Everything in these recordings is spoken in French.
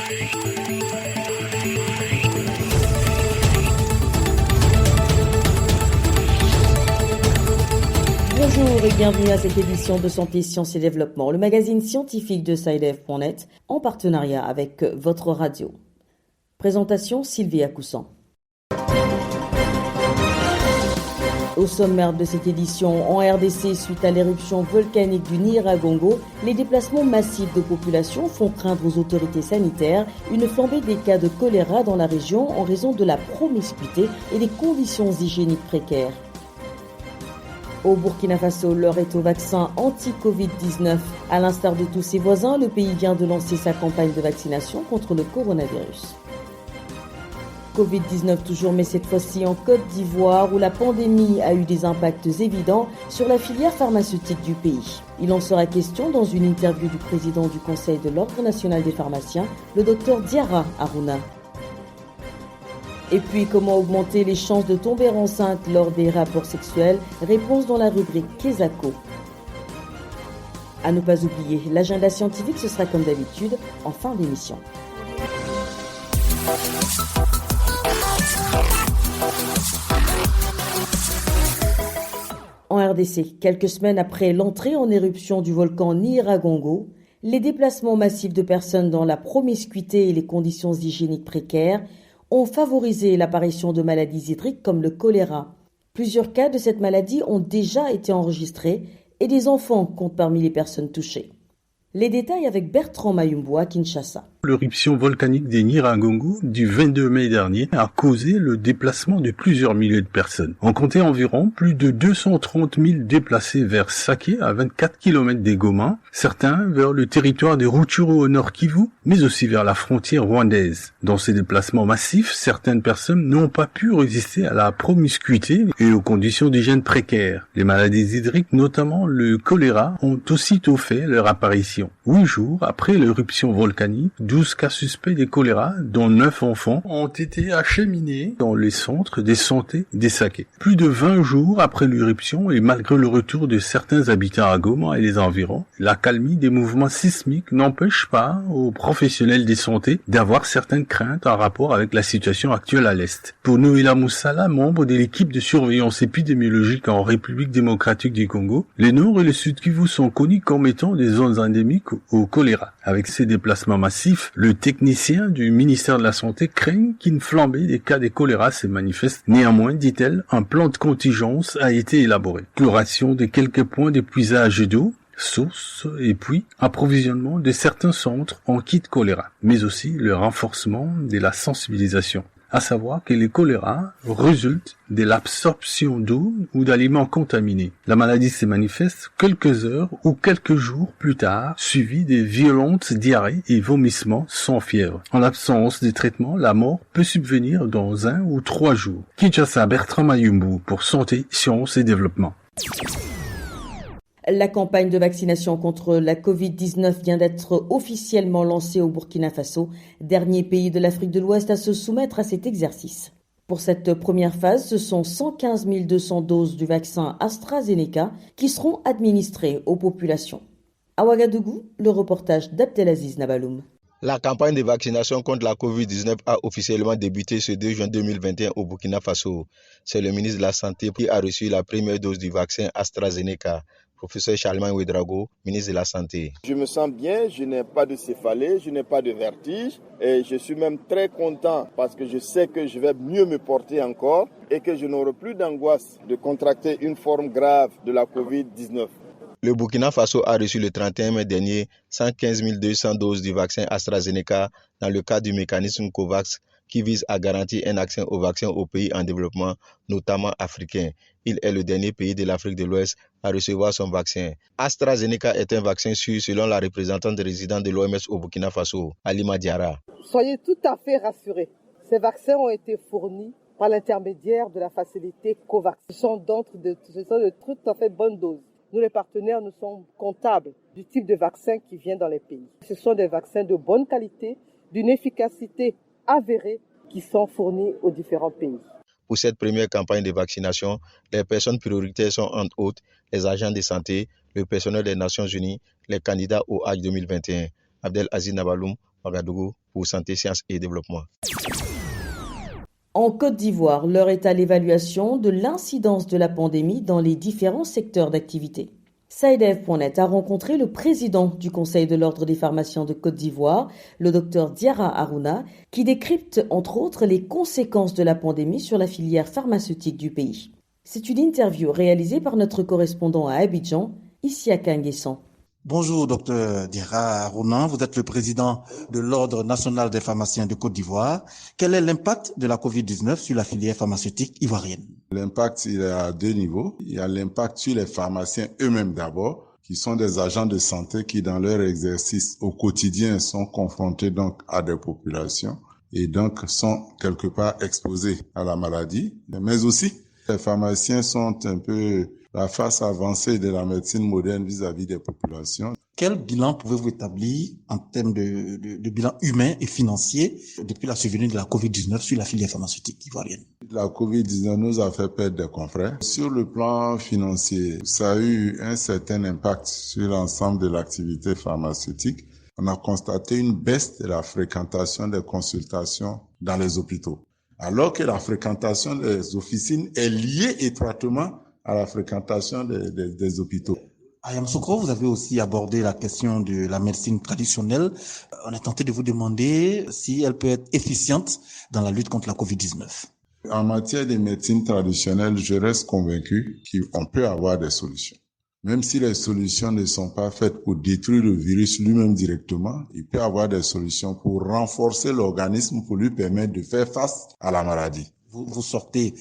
Bonjour et bienvenue à cette édition de Santé, Sciences et Développement, le magazine scientifique de SciDev.net en partenariat avec votre radio. Présentation Sylvie Acoussan. Au sommaire de cette édition, en RDC, suite à l'éruption volcanique du Nyiragongo, les déplacements massifs de population font craindre aux autorités sanitaires une flambée des cas de choléra dans la région en raison de la promiscuité et des conditions hygiéniques précaires. Au Burkina Faso, l'heure est au vaccin anti-Covid-19. À l'instar de tous ses voisins, le pays vient de lancer sa campagne de vaccination contre le coronavirus. Covid-19 toujours, mais cette fois-ci en Côte d'Ivoire, où la pandémie a eu des impacts évidents sur la filière pharmaceutique du pays. Il en sera question dans une interview du président du Conseil de l'Ordre national des pharmaciens, le Dr Diarra Aruna. Et puis, comment augmenter les chances de tomber enceinte lors des rapports sexuels? Réponse dans la rubrique Kesako. À ne pas oublier, l'agenda scientifique, ce sera comme d'habitude en fin d'émission. En RDC, quelques semaines après l'entrée en éruption du volcan Nyiragongo, les déplacements massifs de personnes dans la promiscuité et les conditions hygiéniques précaires ont favorisé l'apparition de maladies hydriques comme le choléra. Plusieurs cas de cette maladie ont déjà été enregistrés et des enfants comptent parmi les personnes touchées. Les détails avec Bertrand Mayumbo à Kinshasa. L'éruption volcanique des Nyiragongo du 22 mai dernier a causé le déplacement de plusieurs milliers de personnes. On comptait environ plus de 230 000 déplacés vers Saké, à 24 km des Goma, certains vers le territoire de Rutshuru au nord Kivu, mais aussi vers la frontière rwandaise. Dans ces déplacements massifs, certaines personnes n'ont pas pu résister à la promiscuité et aux conditions d'hygiène précaires. Les maladies hydriques, notamment le choléra, ont aussitôt fait leur apparition. 8 jours après l'éruption volcanique, 12 cas suspects de choléra, dont 9 enfants, ont été acheminés dans les centres de santé des Saké. Plus de 20 jours après l'éruption et malgré le retour de certains habitants à Goma et les environs, l'accalmie des mouvements sismiques n'empêche pas aux professionnels de santé d'avoir certaines craintes en rapport avec la situation actuelle à l'Est. Pour Noéla Moussala, membre de l'équipe de surveillance épidémiologique en République démocratique du Congo, le Nord et le Sud Kivu sont connus comme étant des zones endémiques au choléra. Avec ces déplacements massifs, le technicien du ministère de la Santé craint qu'une flambée des cas de choléra se manifeste. Néanmoins, dit-elle, un plan de contingence a été élaboré. Chloration de quelques points de puisage d'eau, sources et puis approvisionnement de certains centres en kit choléra, mais aussi le renforcement de la sensibilisation. À savoir que le choléra résulte de l'absorption d'eau ou d'aliments contaminés. La maladie se manifeste quelques heures ou quelques jours plus tard, suivie de violentes diarrhées et vomissements sans fièvre. En l'absence de traitement, la mort peut subvenir dans 1 ou 3 jours. Kinshasa, Bertrand Mayumbu pour Santé, Sciences et Développement. La campagne de vaccination contre la Covid-19 vient d'être officiellement lancée au Burkina Faso, dernier pays de l'Afrique de l'Ouest à se soumettre à cet exercice. Pour cette première phase, ce sont 115 200 doses du vaccin AstraZeneca qui seront administrées aux populations. À Ouagadougou, le reportage d'Abdelaziz Nabaloum. La campagne de vaccination contre la Covid-19 a officiellement débuté ce 2 juin 2021 au Burkina Faso. C'est le ministre de la Santé qui a reçu la première dose du vaccin AstraZeneca. Professeur Charlemagne Ouedraogo, ministre de la Santé. Je me sens bien, je n'ai pas de céphalée, je n'ai pas de vertige et je suis même très content parce que je sais que je vais mieux me porter encore et que je n'aurai plus d'angoisse de contracter une forme grave de la Covid-19. Le Burkina Faso a reçu le 31 mai dernier 115 200 doses du vaccin AstraZeneca dans le cadre du mécanisme COVAX qui vise à garantir un accès au vaccin aux pays en développement, notamment africains. Il est le dernier pays de l'Afrique de l'Ouest à recevoir son vaccin. AstraZeneca est un vaccin sûr selon la représentante résidente de l'OMS au Burkina Faso, Halima Diarra. Soyez tout à fait rassurés. Ces vaccins ont été fournis par l'intermédiaire de la facilité COVAX. Ce sont de tout à fait bonnes doses. Nous, les partenaires, nous sommes comptables du type de vaccin qui vient dans les pays. Ce sont des vaccins de bonne qualité, d'une efficacité avérés qui sont fournis aux différents pays. Pour cette première campagne de vaccination, les personnes prioritaires sont entre autres les agents de santé, le personnel des Nations Unies, les candidats au Hajj 2021. Abdelaziz Nabaloum, Ouagadougou, pour Santé, Sciences et Développement. En Côte d'Ivoire, l'heure est à l'évaluation de l'incidence de la pandémie dans les différents secteurs d'activité. SciDev.net a rencontré le président du Conseil de l'Ordre des pharmaciens de Côte d'Ivoire, le Dr Diarra Harouna, qui décrypte entre autres les conséquences de la pandémie sur la filière pharmaceutique du pays. C'est une interview réalisée par notre correspondant à Abidjan, Isiaka Nguessan. Bonjour, Dr Diarra Harouna. Vous êtes le président de l'Ordre national des pharmaciens de Côte d'Ivoire. Quel est l'impact de la Covid-19 sur la filière pharmaceutique ivoirienne? L'impact, il est à deux niveaux. Il y a l'impact sur les pharmaciens eux-mêmes d'abord, qui sont des agents de santé qui, dans leur exercice au quotidien, sont confrontés donc à des populations et donc sont quelque part exposés à la maladie. Mais aussi, les pharmaciens sont un peu la face avancée de la médecine moderne vis-à-vis des populations. Quel bilan pouvez-vous établir en termes de bilan humain et financier depuis la survenue de la Covid-19 sur la filière pharmaceutique ivoirienne? La Covid-19 nous a fait perdre des confrères. Sur le plan financier, ça a eu un certain impact sur l'ensemble de l'activité pharmaceutique. On a constaté une baisse de la fréquentation des consultations dans les hôpitaux, alors que la fréquentation des officines est liée étroitement à la fréquentation des hôpitaux. À Yamoussoukro, vous avez aussi abordé la question de la médecine traditionnelle. On est tenté de vous demander si elle peut être efficiente dans la lutte contre la Covid-19. En matière de médecine traditionnelle, je reste convaincu qu'on peut avoir des solutions. Même si les solutions ne sont pas faites pour détruire le virus lui-même directement, il peut y avoir des solutions pour renforcer l'organisme, pour lui permettre de faire face à la maladie. Vous sortez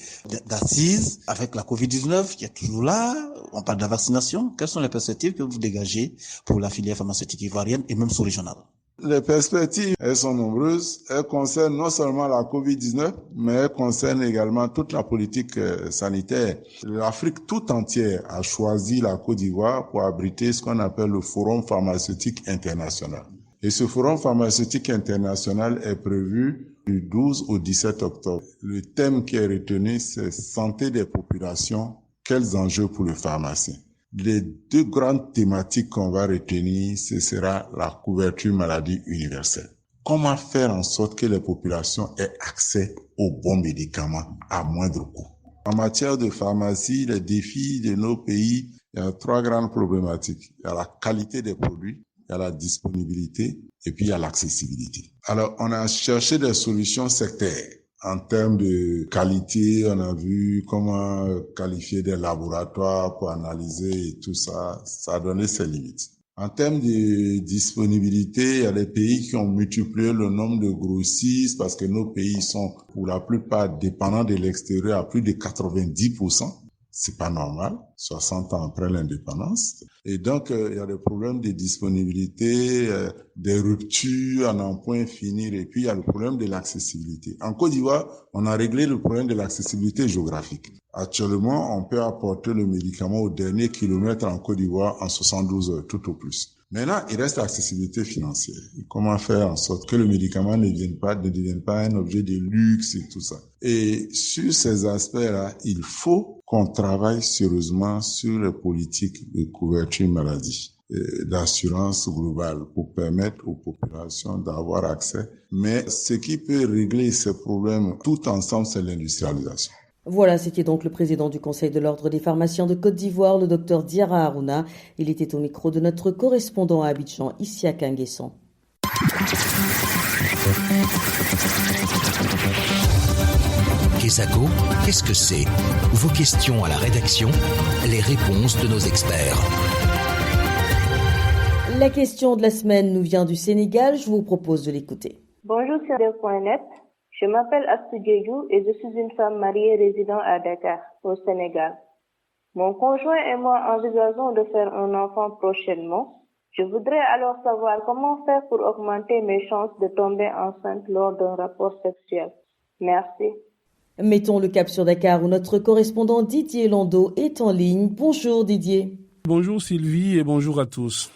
d'assises avec la Covid-19 qui est toujours là. On parle de la vaccination. Quelles sont les perspectives que vous dégagez pour la filière pharmaceutique ivoirienne et même sous-régionale? Les perspectives, elles sont nombreuses. Elles concernent non seulement la Covid-19, mais elles concernent également toute la politique sanitaire. L'Afrique tout entière a choisi la Côte d'Ivoire pour abriter ce qu'on appelle le Forum pharmaceutique international. Et ce Forum pharmaceutique international est prévu du 12 au 17 octobre. Le thème qui est retenu, c'est santé des populations, quels enjeux pour le pharmacien. Les deux grandes thématiques qu'on va retenir, ce sera la couverture maladie universelle. Comment faire en sorte que les populations aient accès aux bons médicaments à moindre coût. En matière de pharmacie, les défis de nos pays, il y a trois grandes problématiques. Il y a la qualité des produits, il y a la disponibilité et puis il y a l'accessibilité. Alors, on a cherché des solutions sectaires. En termes de qualité, on a vu comment qualifier des laboratoires pour analyser et tout ça. Ça a donné ses limites. En termes de disponibilité, il y a des pays qui ont multiplié le nombre de grossistes parce que nos pays sont pour la plupart dépendants de l'extérieur à plus de 90%. C'est pas normal, 60 ans après l'indépendance. Et donc, il y a des problèmes de disponibilité, des ruptures à n'en point finir, et puis il y a le problème de l'accessibilité. En Côte d'Ivoire, on a réglé le problème de l'accessibilité géographique. Actuellement, on peut apporter le médicament au dernier kilomètre en Côte d'Ivoire en 72 heures, tout au plus. Maintenant, il reste l'accessibilité financière. Comment faire en sorte que le médicament ne devienne pas un objet de luxe et tout ça. Et sur ces aspects-là, il faut qu'on travaille sérieusement sur les politiques de couverture maladie, d'assurance globale pour permettre aux populations d'avoir accès. Mais ce qui peut régler ces problèmes tout ensemble, c'est l'industrialisation. Voilà, c'était donc le président du Conseil de l'Ordre des pharmaciens de Côte d'Ivoire, le Dr Diarra Harouna. Il était au micro de notre correspondant à Abidjan, Isiaka Nguessan. Kesako, qu'est-ce que c'est? Vos questions à la rédaction, les réponses de nos experts. La question de la semaine nous vient du Sénégal, je vous propose de l'écouter. Bonjour sur SciDev.net. Je m'appelle Astou Diédhiou et je suis une femme mariée résidant à Dakar, au Sénégal. Mon conjoint et moi envisageons de faire un enfant prochainement. Je voudrais alors savoir comment faire pour augmenter mes chances de tomber enceinte lors d'un rapport sexuel. Merci. Mettons le cap sur Dakar où notre correspondant Didier Lando est en ligne. Bonjour Didier. Bonjour Sylvie et bonjour à tous.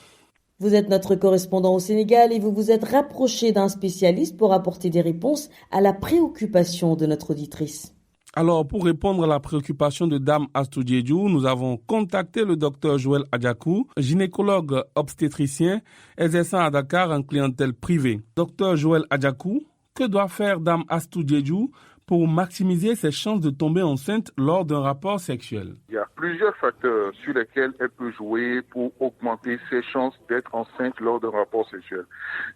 Vous êtes notre correspondant au Sénégal et vous vous êtes rapproché d'un spécialiste pour apporter des réponses à la préoccupation de notre auditrice. Alors, pour répondre à la préoccupation de Dame Astou Diédhiou, nous avons contacté le docteur Joël Adjakou, gynécologue obstétricien exerçant à Dakar en clientèle privée. Docteur Joël Adjakou, que doit faire Dame Astou Diédhiou pour maximiser ses chances de tomber enceinte lors d'un rapport sexuel? Il y a plusieurs facteurs sur lesquels elle peut jouer pour augmenter ses chances d'être enceinte lors d'un rapport sexuel.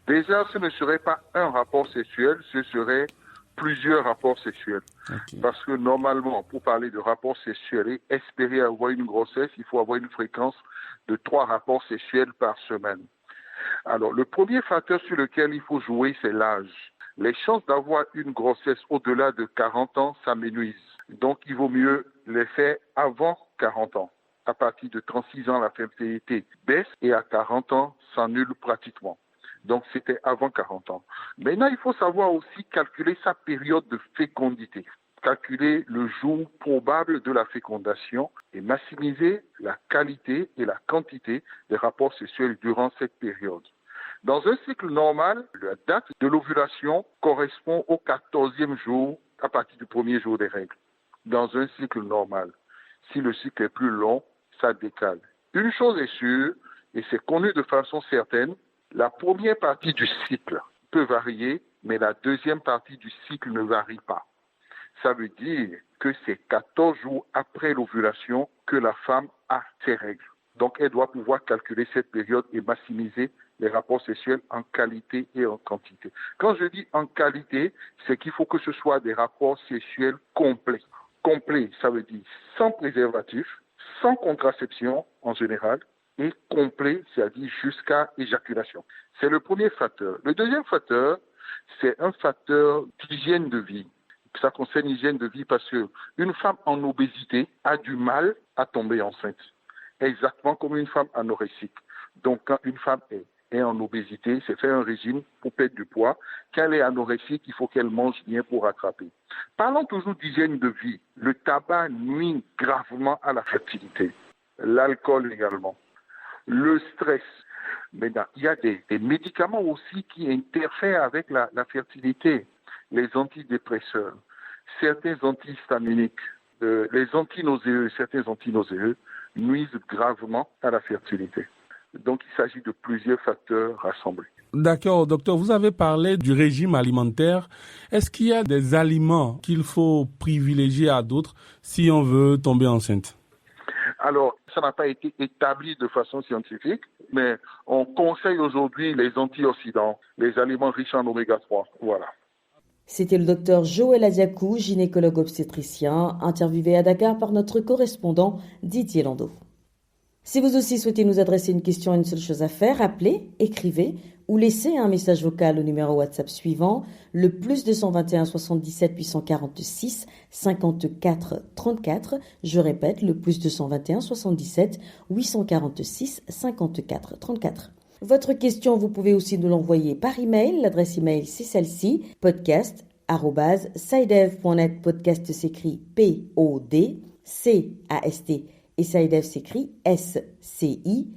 Déjà, ce ne serait pas un rapport sexuel, ce serait plusieurs rapports sexuels. Okay. Parce que normalement, pour parler de rapport sexuel et espérer avoir une grossesse, il faut avoir une fréquence de 3 rapports sexuels par semaine. Alors, le premier facteur sur lequel il faut jouer, c'est l'âge. Les chances d'avoir une grossesse au-delà de 40 ans s'amenuisent. Donc, il vaut mieux les faire avant 40 ans. À partir de 36 ans, la fertilité baisse et à 40 ans, s'annule pratiquement. Donc, c'était avant 40 ans. Maintenant, il faut savoir aussi calculer sa période de fécondité. Calculer le jour probable de la fécondation et maximiser la qualité et la quantité des rapports sexuels durant cette période. Dans un cycle normal, la date de l'ovulation correspond au 14e jour à partir du premier jour des règles. Dans un cycle normal, si le cycle est plus long, ça décale. Une chose est sûre, et c'est connu de façon certaine, la première partie du cycle peut varier, mais la deuxième partie du cycle ne varie pas. Ça veut dire que c'est 14 jours après l'ovulation que la femme a ses règles. Donc, elle doit pouvoir calculer cette période et maximiser les rapports sexuels en qualité et en quantité. Quand je dis en qualité, c'est qu'il faut que ce soit des rapports sexuels complets. Complet, ça veut dire sans préservatif, sans contraception en général, et complet, c'est-à-dire jusqu'à éjaculation. C'est le premier facteur. Le deuxième facteur, c'est un facteur d'hygiène de vie. Ça concerne l'hygiène de vie parce qu'une femme en obésité a du mal à tomber enceinte, exactement comme une femme anorexique. Donc, quand une femme est en obésité, c'est faire un régime pour perdre du poids. Quand elle est anorexique, il faut qu'elle mange bien pour rattraper. Parlons toujours d'hygiène de vie. Le tabac nuit gravement à la fertilité. L'alcool également. Le stress. Maintenant, il y a des médicaments aussi qui interfèrent avec la fertilité. Les antidépresseurs, certains antihistaminiques, les antinausées, certains antinausées nuisent gravement à la fertilité. Donc, il s'agit de plusieurs facteurs rassemblés. D'accord, docteur. Vous avez parlé du régime alimentaire. Est-ce qu'il y a des aliments qu'il faut privilégier à d'autres si on veut tomber enceinte? Alors, ça n'a pas été établi de façon scientifique, mais on conseille aujourd'hui les antioxydants, les aliments riches en oméga 3. Voilà. C'était le docteur Joël Adjakou, gynécologue obstétricien, interviewé à Dakar par notre correspondant Didier Landau. Si vous aussi souhaitez nous adresser une question, une seule chose à faire, appelez, écrivez ou laissez un message vocal au numéro WhatsApp suivant, le +221 77 846 54 34. Je répète, le +221 77 846 54 34. Votre question, vous pouvez aussi nous l'envoyer par email. L'adresse email, c'est celle-ci, podcast@sidev.net. Podcast s'écrit P-O-D-C-A-S-T. Et SciDev s'écrit S-C-I-D-E-V.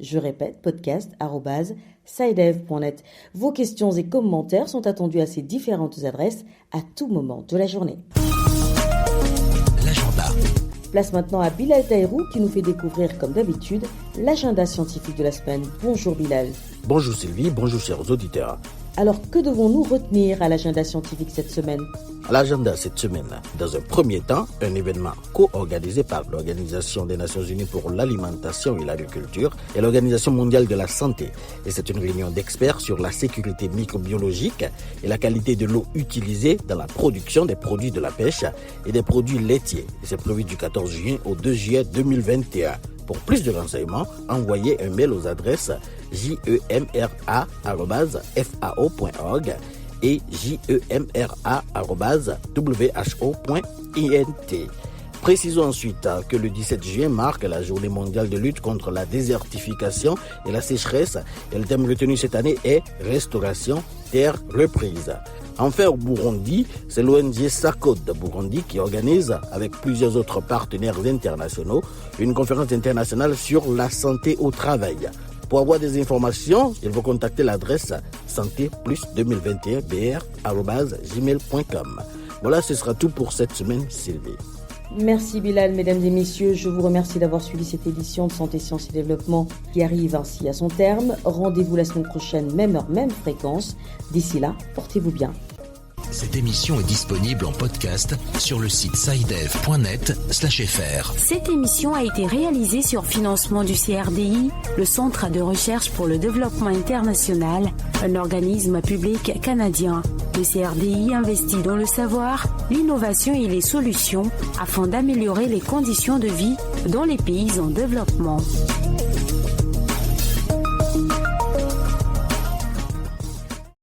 Je répète, podcast@sidev.net. Vos questions et commentaires sont attendus à ces différentes adresses à tout moment de la journée. L'agenda. Place maintenant à Bilal Taïrou qui nous fait découvrir, comme d'habitude, l'agenda scientifique de la semaine. Bonjour Bilal. Bonjour Sylvie, bonjour chers auditeurs. Alors, que devons-nous retenir à l'agenda scientifique cette semaine? À l'agenda cette semaine, dans un premier temps, un événement co-organisé par l'Organisation des Nations Unies pour l'alimentation et l'agriculture et l'Organisation mondiale de la santé. Et c'est une réunion d'experts sur la sécurité microbiologique et la qualité de l'eau utilisée dans la production des produits de la pêche et des produits laitiers. Et c'est prévu du 14 juin au 2 juillet 2021. Pour plus de renseignements, envoyez un mail aux adresses jemra@fao.org et jemra@who.int. Précisons ensuite que le 17 juin marque la journée mondiale de lutte contre la désertification et la sécheresse. Et le thème retenu cette année est « Restauration, terre reprise ». Enfin, au Burundi, c'est l'ONG SACOD de Burundi qui organise, avec plusieurs autres partenaires internationaux, une conférence internationale sur la santé au travail. Pour avoir des informations, il faut contacter l'adresse santé+2021br@gmail.com. Voilà, ce sera tout pour cette semaine, Sylvie. Merci Bilal, mesdames et messieurs, je vous remercie d'avoir suivi cette édition de Santé, Sciences et Développement qui arrive ainsi à son terme. Rendez-vous la semaine prochaine, même heure, même fréquence. D'ici là, portez-vous bien. Cette émission est disponible en podcast sur le site saidev.net/fr. Cette émission a été réalisée sur financement du CRDI, le Centre de recherche pour le développement international, un organisme public canadien. Le CRDI investit dans le savoir, l'innovation et les solutions afin d'améliorer les conditions de vie dans les pays en développement.